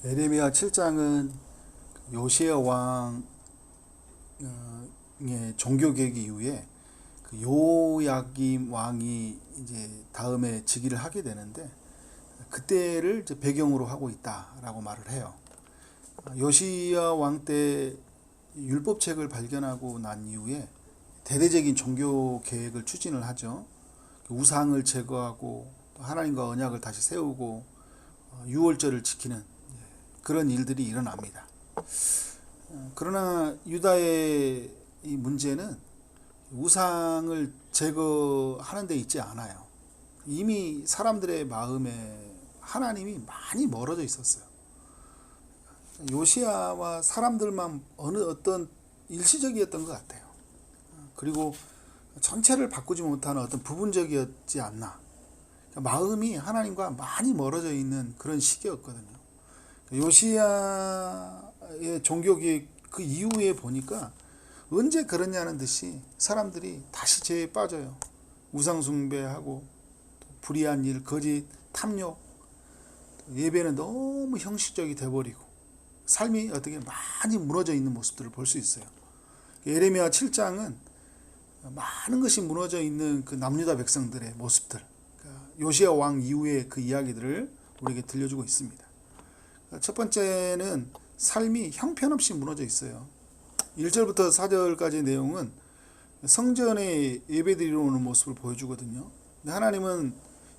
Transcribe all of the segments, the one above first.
에레미야 7장은 요시야 왕의 종교 개혁 이후에 그 요야김 왕이 이제 다음에 즉위를 하게 되는데, 그때를 이제 배경으로 하고 있다라고 말을 해요. 요시야 왕 때 율법책을 발견하고 난 이후에 대대적인 종교 계획을 추진을 하죠. 우상을 제거하고 하나님과 언약을 다시 세우고 유월절을 지키는 그런 일들이 일어납니다. 그러나 유다의 이 문제는 우상을 제거하는 데 있지 않아요. 이미 사람들의 마음에 하나님이 많이 멀어져 있었어요. 요시야와 사람들만 어떤 일시적이었던 것 같아요. 그리고 전체를 바꾸지 못하는 어떤 부분적이었지 않나. 마음이 하나님과 많이 멀어져 있는 그런 시기였거든요. 요시야의 종교개혁 그 이후에 보니까 언제 그러냐는 듯이 사람들이 다시 죄에 빠져요. 우상숭배하고 불의한 일, 거짓, 탐욕, 예배는 너무 형식적이 돼버리고 삶이 어떻게 많이 무너져 있는 모습들을 볼 수 있어요. 에레미야 7장은 많은 것이 무너져 있는 그 남유다 백성들의 모습들, 요시야 왕 이후의 그 이야기들을 우리에게 들려주고 있습니다. 첫 번째는 삶이 형편없이 무너져 있어요. 1절부터 4절까지의 내용은 성전에 예배드리러 오는 모습을 보여주거든요. 하나님은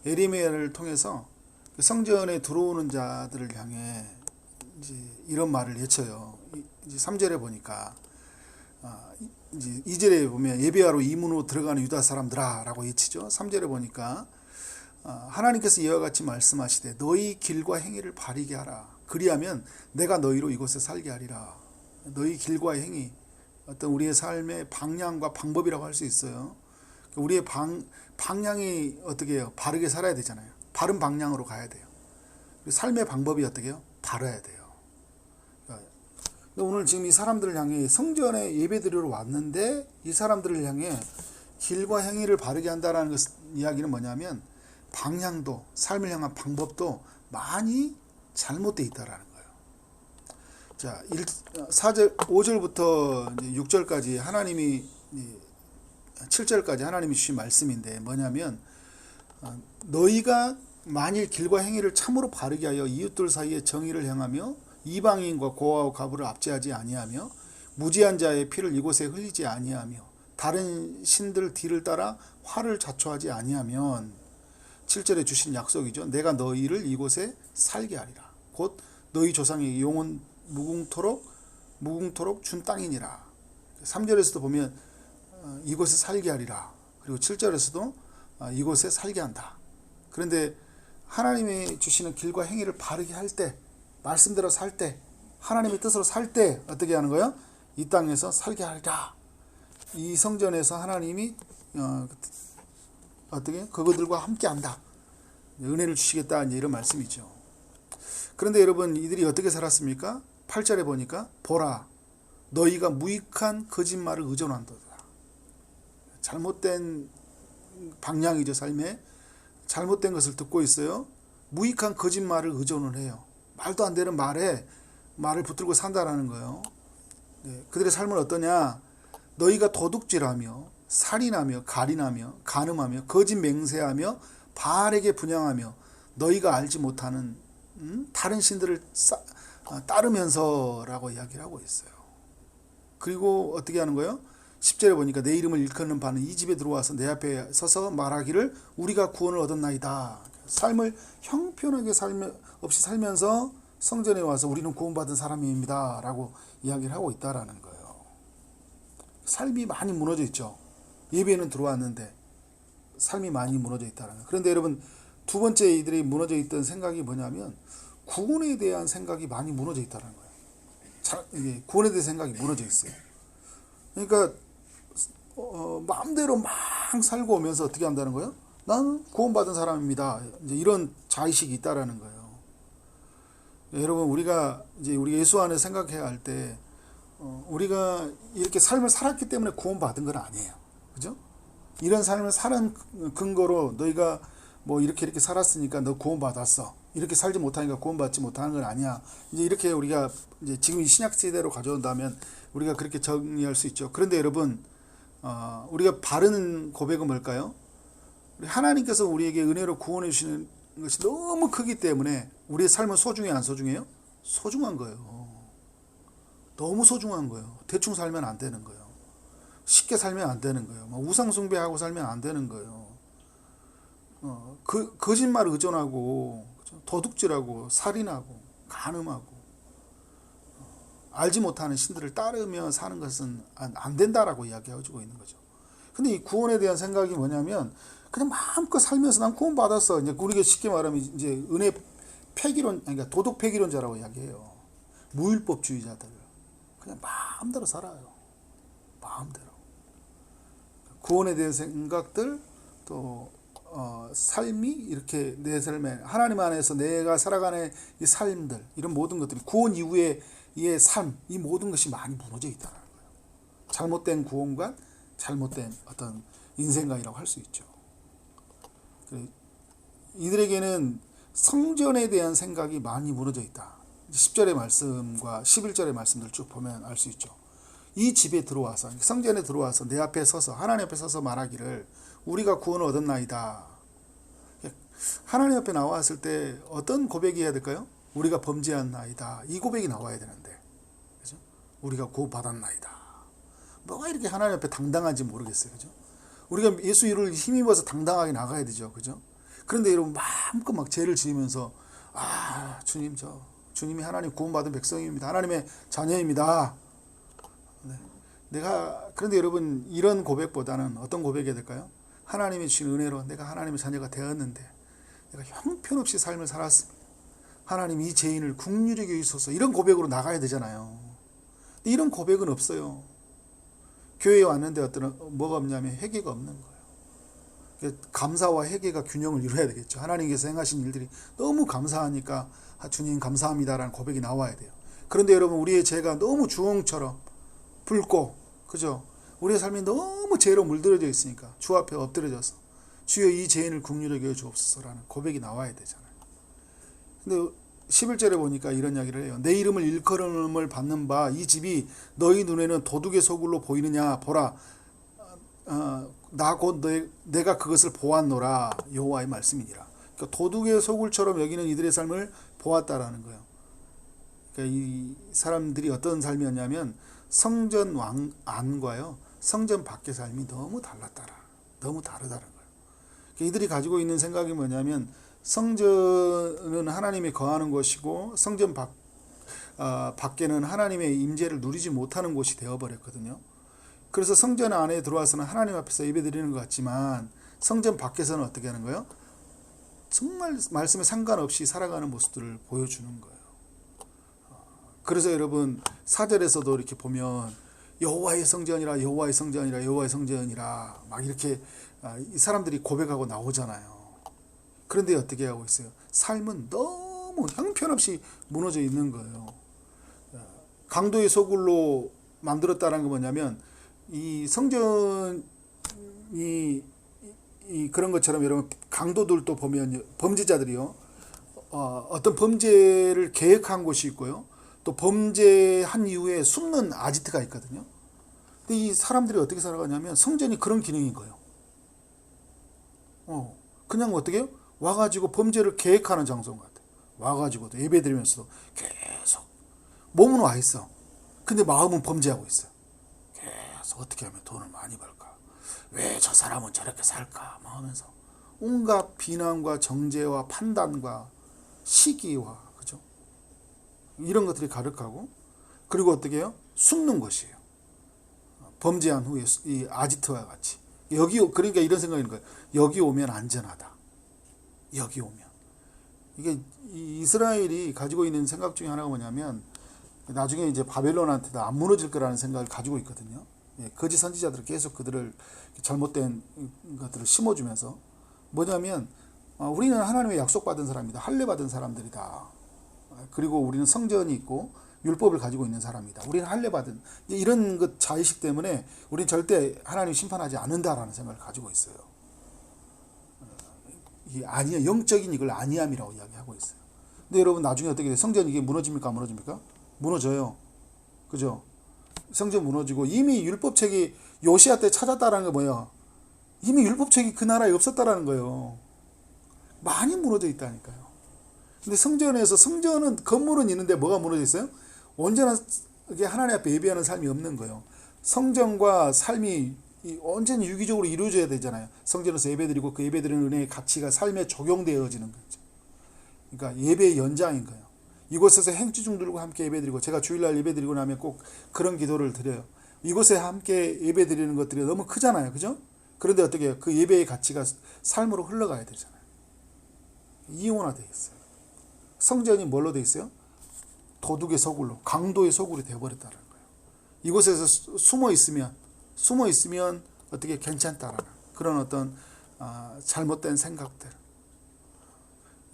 에레미야를 통해서 성전에 들어오는 자들을 향해 이제 이런 말을 외쳐요. 이제 3절에 보니까 이제 2절에 보면 예배하러 이문으로 들어가는 유다 사람들아 라고 외치죠. 3절에 보니까 하나님께서 이와 같이 말씀하시되 너희 길과 행위를 바르게 하라. 그리하면 내가 너희로 이곳에 살게 하리라. 너희 길과 행위, 어떤 우리의 삶의 방향과 방법이라고 할 수 있어요. 우리의 방향이 어떻게 해요? 바르게 살아야 되잖아요. 바른 방향으로 가야 돼요. 삶의 방법이 어떻게 해요? 바라야 돼요. 오늘 지금 이 사람들을 향해 성전에 예배드리러 왔는데 이 사람들을 향해 길과 행위를 바르게 한다는 이야기는 뭐냐면 방향도 삶을 향한 방법도 많이 잘못되어 있다라는 거예요. 자, 5절부터 6절까지 하나님이 7절까지 하나님이 주신 말씀인데 뭐냐면 너희가 만일 길과 행위를 참으로 바르게 하여 이웃들 사이에 정의를 행하며 이방인과 고아와 과부를 압제하지 아니하며 무지한 자의 피를 이곳에 흘리지 아니하며 다른 신들 뒤를 따라 화를 자초하지 아니하면 7절에 주신 약속이죠. 내가 너희를 이곳에 살게 하리라. 곧 너희 조상의 영원 무궁토록 준 땅이니라. 3절에서도 보면 이곳에 살게 하리라. 그리고 7절에서도 이곳에 살게 한다. 그런데 하나님이 주시는 길과 행위를 바르게 할 때, 말씀대로 살 때, 하나님의 뜻으로 살 때 어떻게 하는 거예요? 이 땅에서 살게 하리라. 이 성전에서 하나님이 어떻게 그들과 함께 한다. 은혜를 주시겠다 이런 말씀이죠. 그런데 여러분 이들이 어떻게 살았습니까? 8절에 보니까 보라 너희가 무익한 거짓말을 의존한도다. 잘못된 방향이죠. 삶에 잘못된 것을 듣고 있어요. 무익한 거짓말을 의존을 해요. 말도 안 되는 말을 붙들고 산다라는 거예요. 그들의 삶은 어떠냐? 너희가 도둑질하며 살인하며 가린하며 간음하며 거짓 맹세하며 바알에게 분향하며 너희가 알지 못하는 다른 신들을 따르면서라고 이야기를 하고 있어요. 그리고 어떻게 하는 거예요? 10절에 보니까 내 이름을 일컫는 바는 이 집에 들어와서 내 앞에 서서 말하기를 우리가 구원을 얻었나이다. 삶을 형편하게 없이 살면서 성전에 와서 우리는 구원받은 사람입니다 라고 이야기를 하고 있다라는 거예요. 삶이 많이 무너져 있죠. 예배는 들어왔는데 삶이 많이 무너져 있다는 거예요. 그런데 여러분 두 번째 이들이 무너져 있던 생각이 뭐냐면 구원에 대한 생각이 많이 무너져 있다는 거예요. 구원에 대한 생각이 무너져 있어요. 그러니까 마음대로 막 살고 오면서 어떻게 한다는 거예요? 나는 구원받은 사람입니다. 이제 이런 자의식이 있다라는 거예요. 여러분 우리가 예수 안에 생각해야 할 때 우리가 이렇게 삶을 살았기 때문에 구원받은 건 아니에요. 그죠? 이런 삶을 사는 근거로 너희가 뭐 이렇게 살았으니까 너 구원받았어. 이렇게 살지 못하니까 구원받지 못하는 건 아니야. 이제 이렇게 우리가 이제 지금 이 신약 시대로 가져온다면 우리가 그렇게 정리할 수 있죠. 그런데 여러분, 우리가 바른 고백은 뭘까요? 하나님께서 우리에게 은혜로 구원해 주시는 것이 너무 크기 때문에 우리의 삶은 소중해, 안 소중해요? 소중한 거예요. 너무 소중한 거예요. 대충 살면 안 되는 거예요. 쉽게 살면 안 되는 거예요. 우상 숭배하고 살면 안 되는 거예요. 거짓말 의존하고 도둑질하고 살인하고 간음하고 알지 못하는 신들을 따르며 사는 것은 안 된다라고 이야기하고 있는 거죠. 근데 이 구원에 대한 생각이 뭐냐면 그냥 마음껏 살면서 난 구원 받았어. 이제 우리가 쉽게 말하면 이제 은혜 폐기론, 그러니까 도덕 폐기론자라고 이야기해요. 무율법주의자들 그냥 마음대로 살아요. 마음대로. 구원에 대한 생각들 또 삶이 이렇게 내 삶에 하나님 안에서 내가 살아가는 이 삶들 이런 모든 것들이 구원 이후의 이 삶, 이 모든 것이 많이 무너져 있다는 거예요. 잘못된 구원관, 잘못된 어떤 인생관이라고 할 수 있죠. 이들에게는 성전에 대한 생각이 많이 무너져 있다. 10절의 말씀과 11절의 말씀들 쭉 보면 알 수 있죠. 이 집에 들어와서 성전에 들어와서 내 앞에 서서 하나님 앞에 서서 말하기를 우리가 구원을 얻었나이다. 하나님 앞에 나왔을 때 어떤 고백이 해야 될까요? 우리가 범죄한나이다. 이 고백이 나와야 되는데, 그죠? 우리가 구원받았나이다. 뭐가 이렇게 하나님 앞에 당당한지 모르겠어요, 그죠? 우리가 예수 이름을 힘입어서 당당하게 나가야 되죠, 그죠? 그런데 여러분 마음껏 막 죄를 지으면서 주님 주님이 하나님 구원받은 백성입니다. 하나님의 자녀입니다. 네. 그런데 여러분 이런 고백보다는 어떤 고백이 될까요? 하나님이 주신 은혜로 내가 하나님의 자녀가 되었는데 내가 형편없이 삶을 살았습니다. 하나님 이 죄인을 긍휼히 여기소서. 이런 고백으로 나가야 되잖아요. 근데 이런 고백은 없어요. 교회에 왔는데 뭐가 없냐면 회개가 없는 거예요. 감사와 회개가 균형을 이루어야 되겠죠. 하나님께서 행하신 일들이 너무 감사하니까 주님 감사합니다라는 고백이 나와야 돼요. 그런데 여러분 우리의 죄가 너무 주홍처럼 붉고, 그죠? 우리의 삶이 너무 죄로 물들어져 있으니까 주 앞에 엎드려져서 주여 이 죄인을 긍휼히 여겨 주옵소서라는 고백이 나와야 되잖아요. 근데 11절에 보니까 이런 이야기를 해요. 내 이름을 일컬음을 받는 바 이 집이 너희 눈에는 도둑의 소굴로 보이느냐. 보라, 나 곧 내가 그것을 보았노라. 여호와의 말씀이니라. 그러니까 도둑의 소굴처럼 여기는 이들의 삶을 보았다라는 거예요. 그러니까 이 사람들이 어떤 삶이었냐면 성전 안과요 성전 밖의 삶이 너무 너무 다르다는 거예요. 그러니까 이들이 가지고 있는 생각이 뭐냐면 성전은 하나님이 거하는 곳이고 성전 밖에는 하나님의 임재를 누리지 못하는 곳이 되어버렸거든요. 그래서 성전 안에 들어와서는 하나님 앞에서 예배드리는 것 같지만 성전 밖에서는 어떻게 하는 거예요? 정말 말씀에 상관없이 살아가는 모습들을 보여주는 거예요. 그래서 여러분 4절에서도 이렇게 보면 여호와의 성전이라 여호와의 성전이라 여호와의 성전이라 막 이렇게 이 사람들이 고백하고 나오잖아요. 그런데 어떻게 하고 있어요? 삶은 너무 형편없이 무너져 있는 거예요. 강도의 소굴로 만들었다는 게 뭐냐면 이 성전이 그런 것처럼 여러분 강도들도 보면 범죄자들이요 어떤 범죄를 계획한 곳이 있고요 또 범죄한 이후에 숨는 아지트가 있거든요. 근데 이 사람들이 어떻게 살아가냐면 성전이 그런 기능인 거예요. 그냥 어떻게 해요? 와가지고 범죄를 계획하는 장소인 것 같아요. 와가지고 예배 드리면서도 계속 몸은 와 있어. 근데 마음은 범죄하고 있어요. 계속 어떻게 하면 돈을 많이 벌까? 왜 저 사람은 저렇게 살까? 막 하면서 온갖 비난과 정죄와 판단과 시기와 그죠? 이런 것들이 가득하고 그리고 어떻게 해요? 숨는 것이에요. 범죄한 후에 이 아지트와 같이 그러니까 이런 생각이 있는 거예요. 여기 오면 안전하다. 여기 오면 이게 이스라엘이 가지고 있는 생각 중에 하나가 뭐냐면 나중에 이제 바벨론한테도 안 무너질 거라는 생각을 가지고 있거든요. 거짓 선지자들은 계속 그들을 잘못된 것들을 심어주면서 뭐냐면 우리는 하나님의 약속받은 사람이다. 할례받은 사람들이다. 그리고 우리는 성전이 있고 율법을 가지고 있는 사람이다. 우리는 할례받은 이런 것 자의식 때문에 우리는 절대 하나님 심판하지 않는다라는 생각을 가지고 있어요. 이게 아니야, 영적인 이걸 아니함이라고 이야기하고 있어요. 근데 여러분 나중에 어떻게 돼요? 성전 이게 무너집니까? 안 무너집니까? 무너져요. 그죠? 성전 무너지고 이미 율법책이 요시야 때 찾았다라는 거 뭐예요? 이미 율법책이 그 나라에 없었다라는 거예요. 많이 무너져 있다니까요. 근데 성전은 건물은 있는데 뭐가 무너져 있어요? 온전한 하나님 앞에 예배하는 삶이 없는 거예요. 성전과 삶이 온전히 유기적으로 이루어져야 되잖아요. 성전에서 예배드리고 그 예배드리는 은혜의 가치가 삶에 적용되어지는 거죠. 그러니까 예배의 연장인 거예요. 이곳에서 행주 중들과 함께 예배드리고, 제가 주일날 예배드리고 나면 꼭 그런 기도를 드려요. 이곳에 함께 예배드리는 것들이 너무 크잖아요. 그죠? 그런데 어떻게 해요? 그 예배의 가치가 삶으로 흘러가야 되잖아요. 이용화되어 있어요. 성전이 뭘로 되어 있어요? 도둑의 소굴로, 강도의 소굴이 되어버렸다는 거예요. 이곳에서 숨어 있으면 어떻게 괜찮다라는 그런 어떤 잘못된 생각들.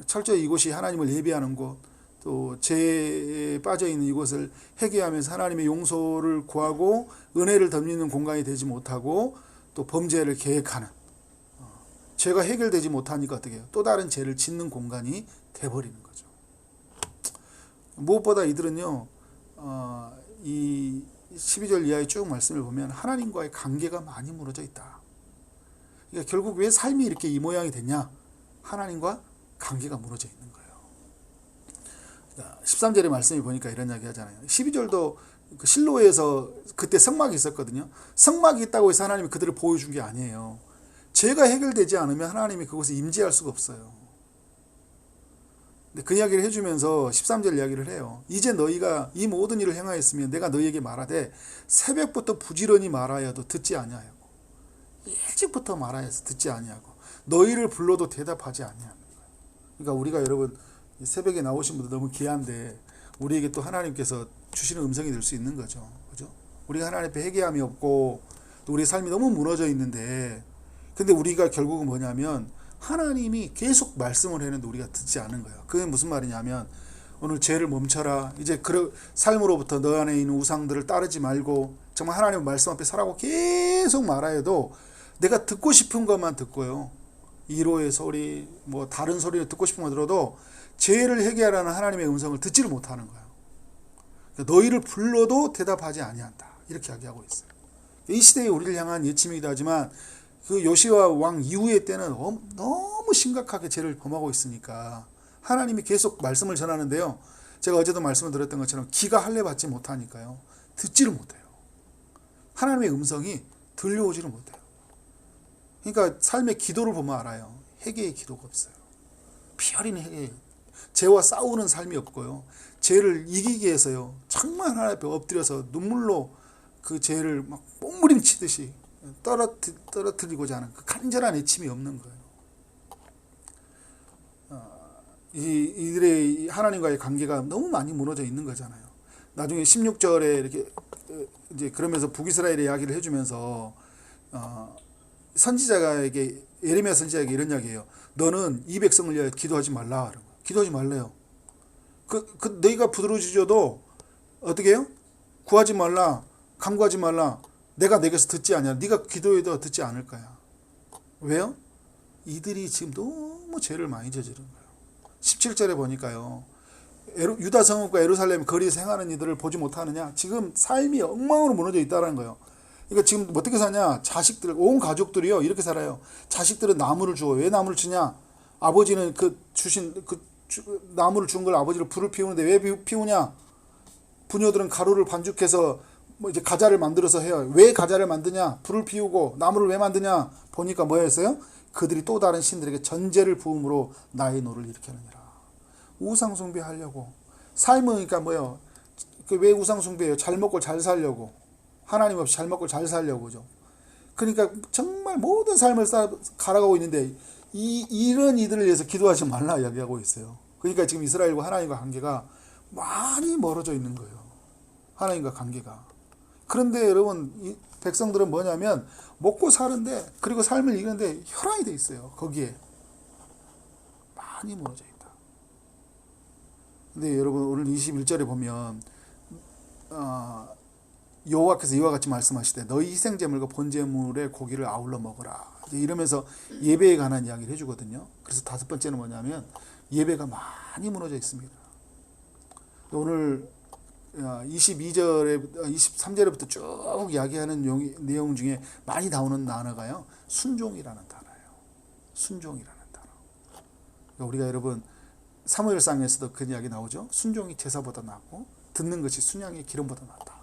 철저히 이곳이 하나님을 예배하는 곳, 또 죄에 빠져 있는 이곳을 회개하면서 하나님의 용서를 구하고 은혜를 덧입는 공간이 되지 못하고, 또 범죄를 계획하는, 죄가 해결되지 못하니까 어떻게 해요? 또 다른 죄를 짓는 공간이 돼버리는 거죠. 무엇보다 이들은요, 이 12절 이하의 쭉 말씀을 보면 하나님과의 관계가 많이 무너져 있다. 그러니까 결국 왜 삶이 이렇게 이 모양이 됐냐? 하나님과 관계가 무너져 있는 거예요. 13절의 말씀이 보니까 이런 이야기 하잖아요. 12절도 그 실로에서 그때 성막이 있었거든요. 성막이 있다고 해서 하나님이 그들을 보여준 게 아니에요. 죄가 해결되지 않으면 하나님이 그곳에 임재할 수가 없어요. 근데 그 이야기를 해주면서 13절 이야기를 해요. 이제 너희가 이 모든 일을 행하였으면 내가 너희에게 말하되 새벽부터 부지런히 말하여도 듣지 아니하고, 일찍부터 말하여서 듣지 아니하고, 너희를 불러도 대답하지 아니하는 거예요. 그러니까 우리가 여러분 새벽에 나오신 분들 너무 귀한데 우리에게 또 하나님께서 주시는 음성이 될 수 있는 거죠. 그죠? 우리가 하나님 앞에 회개함이 없고 또 우리의 삶이 너무 무너져 있는데, 근데 우리가 결국은 뭐냐면 하나님이 계속 말씀을 했는데 우리가 듣지 않은 거예요. 그게 무슨 말이냐면 오늘 죄를 멈춰라. 이제 그 삶으로부터 너 안에 있는 우상들을 따르지 말고 정말 하나님의 말씀 앞에 서라고 계속 말하여도 내가 듣고 싶은 것만 듣고요. 1호의 소리, 뭐 다른 소리를 듣고 싶은 거 들어도 죄를 해결하라는 하나님의 음성을 듣지를 못하는 거예요. 그러니까 너희를 불러도 대답하지 아니한다. 이렇게 이야기하고 있어요. 이 시대에 우리를 향한 예침이기도 하지만 그 요시야 왕 이후의 때는 너무 심각하게 죄를 범하고 있으니까 하나님이 계속 말씀을 전하는데요. 제가 어제도 말씀을 드렸던 것처럼 귀가 할례받지 못하니까요. 듣지를 못해요. 하나님의 음성이 들려오지를 못해요. 그러니까 삶의 기도를 보면 알아요. 회개의 기도가 없어요. 피 흘리는 회개. 죄와 싸우는 삶이 없고요. 죄를 이기기 위해서요. 정말 하나님 앞에 엎드려서 눈물로 그 죄를 막 몸부림치듯이 떨어뜨리고자 하는 그 간절한 애침이 없는 거예요. 이들의 하나님과의 관계가 너무 많이 무너져 있는 거잖아요. 나중에 16절에 이렇게 이제 그러면서 북이스라엘의 이야기를 해주면서 선지자에게, 예레미야 선지자에게 이런 이야기예요. 너는 이 백성을 위하여 기도하지 말라. 기도하지 말래요. 너희가 부드러워지셔도 어떻게 해요? 구하지 말라, 간구하지 말라. 내가 내게서 듣지 않냐. 네가 기도해도 듣지 않을 거야. 왜요? 이들이 지금 너무 죄를 많이 저지른 거예요. 17절에 보니까요. 유다 성읍과 예루살렘 거리에서 행하는 이들을 보지 못하느냐. 지금 삶이 엉망으로 무너져 있다는 거예요. 그러니까 지금 어떻게 사냐. 자식들, 온 가족들이요. 이렇게 살아요. 자식들은 나무를 주어. 왜 나무를 주냐. 아버지는 나무를 준 걸 아버지를 불을 피우는데 왜 피우냐. 부녀들은 가루를 반죽해서 뭐 이제 가자를 만들어서 해요. 왜 가자를 만드냐? 불을 피우고 나무를 왜 만드냐? 보니까 뭐였어요? 그들이 또 다른 신들에게 전제를 부음으로 나의 노를 일으키느니라. 우상 숭배하려고. 삶은 그러니까 뭐예요? 왜 우상 숭배예요? 잘 먹고 잘 살려고. 하나님 없이 잘 먹고 잘 살려고. 그죠? 그러니까 정말 모든 삶을 갈아가고 있는데 이런 이들을 위해서 기도하지 말라 이야기하고 있어요. 그러니까 지금 이스라엘과 하나님과 관계가 많이 멀어져 있는 거예요. 하나님과 관계가. 그런데 여러분 이 백성들은 뭐냐면 먹고 사는데, 그리고 삶을 이기는데 혈안이 돼 있어요. 거기에 많이 무너져 있다. 근데 여러분 오늘 21절에 보면 여호와께서 이와 같이 말씀하시되 너희 희생제물과 번제물의 고기를 아울러 먹으라. 이러면서 예배에 관한 이야기를 해주거든요. 그래서 다섯 번째는 뭐냐면 예배가 많이 무너져 있습니다. 오늘 22절에 23절부터 쭉 이야기하는 내용 중에 많이 나오는 단어가요, 순종이라는 단어예요. 순종이라는 단어. 그러니까 우리가 여러분 사무엘상에서도 그 이야기 나오죠. 순종이 제사보다 낫고 듣는 것이 순양의 기름보다 낫다.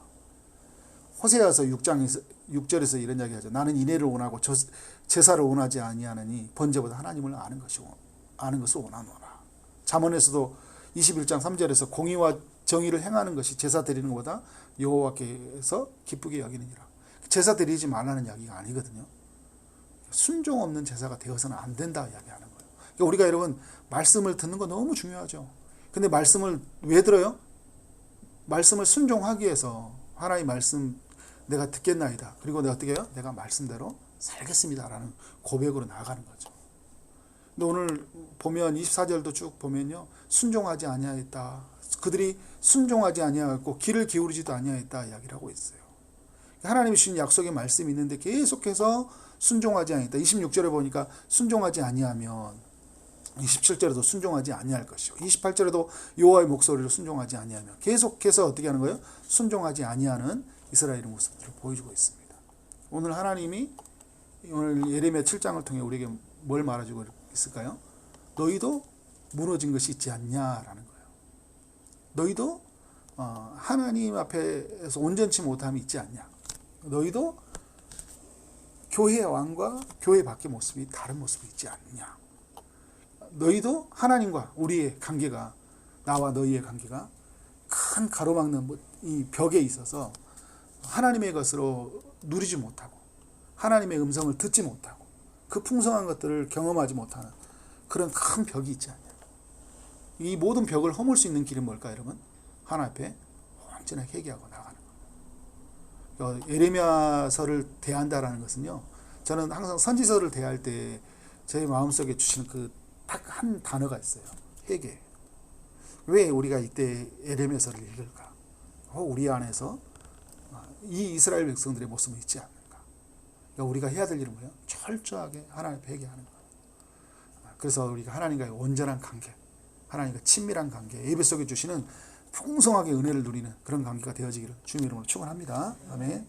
호세아서 6절에서 이런 이야기 하죠. 나는 인애를 원하고 제사를 원하지 아니하느니 번제보다 하나님을 아는 것을 원하노라. 잠언에서도 21장 3절에서 공의와 정의를 행하는 것이 제사 드리는 것보다 여호와께서 기쁘게 여기느니라. 제사 드리지 말라는 이야기가 아니거든요. 순종 없는 제사가 되어서는 안 된다 이야기하는 거예요. 그러니까 우리가 여러분 말씀을 듣는 거 너무 중요하죠. 근데 말씀을 왜 들어요? 말씀을 순종하기 위해서 하나님 말씀 내가 듣겠나이다. 그리고 내가 어떻게 해요? 내가 말씀대로 살겠습니다라는 고백으로 나아가는 거죠. 근데 오늘 보면 24절도 쭉 보면요, 순종하지 아니하였다. 그들이 순종하지 아니하였고 길을 기울이지도 아니하였다 이야기를 하고 있어요. 하나님이 주신 약속의 말씀이 있는데 계속해서 순종하지 아니하였다. 26절에 보니까 순종하지 아니하면 27절에도 순종하지 아니할 것이요. 28절에도 여호와의 목소리를 순종하지 아니하면 계속해서 어떻게 하는 거예요? 순종하지 아니하는 이스라엘의 모습들을 보여주고 있습니다. 오늘 하나님이 오늘 예레미야 7장을 통해 우리에게 뭘 말해주고 있을까요? 너희도 무너진 것이 있지 않냐라는 거예요. 너희도 하나님 앞에서 온전치 못함이 있지 않냐. 너희도 교회 왕과 교회 밖의 모습이 다른 모습이 있지 않냐. 너희도 하나님과 우리의 관계가, 나와 너희의 관계가 큰 가로막는 이 벽에 있어서 하나님의 것으로 누리지 못하고 하나님의 음성을 듣지 못하고 그 풍성한 것들을 경험하지 못하는 그런 큰 벽이 있지 않냐. 이 모든 벽을 허물 수 있는 길은 뭘까요, 여러분? 하나님 앞에 온전하게 회개하고 나가는 거예요. 예레미야서를 대한다라는 것은요, 저는 항상 선지서를 대할 때 제 마음속에 주시는 그 딱 한 단어가 있어요. 회개. 왜 우리가 이때 예레미야서를 읽을까? 우리 안에서 이 이스라엘 백성들의 모습은 있지 않는가? 그러니까 우리가 해야 될 일은 뭐예요? 철저하게 하나님 앞에 회개하는 거예요. 그래서 우리가 하나님과의 온전한 관계, 하나님과 친밀한 관계, 예배 속에 주시는 풍성하게 은혜를 누리는 그런 관계가 되어지기를 주님의 이름으로 축원합니다. 아멘.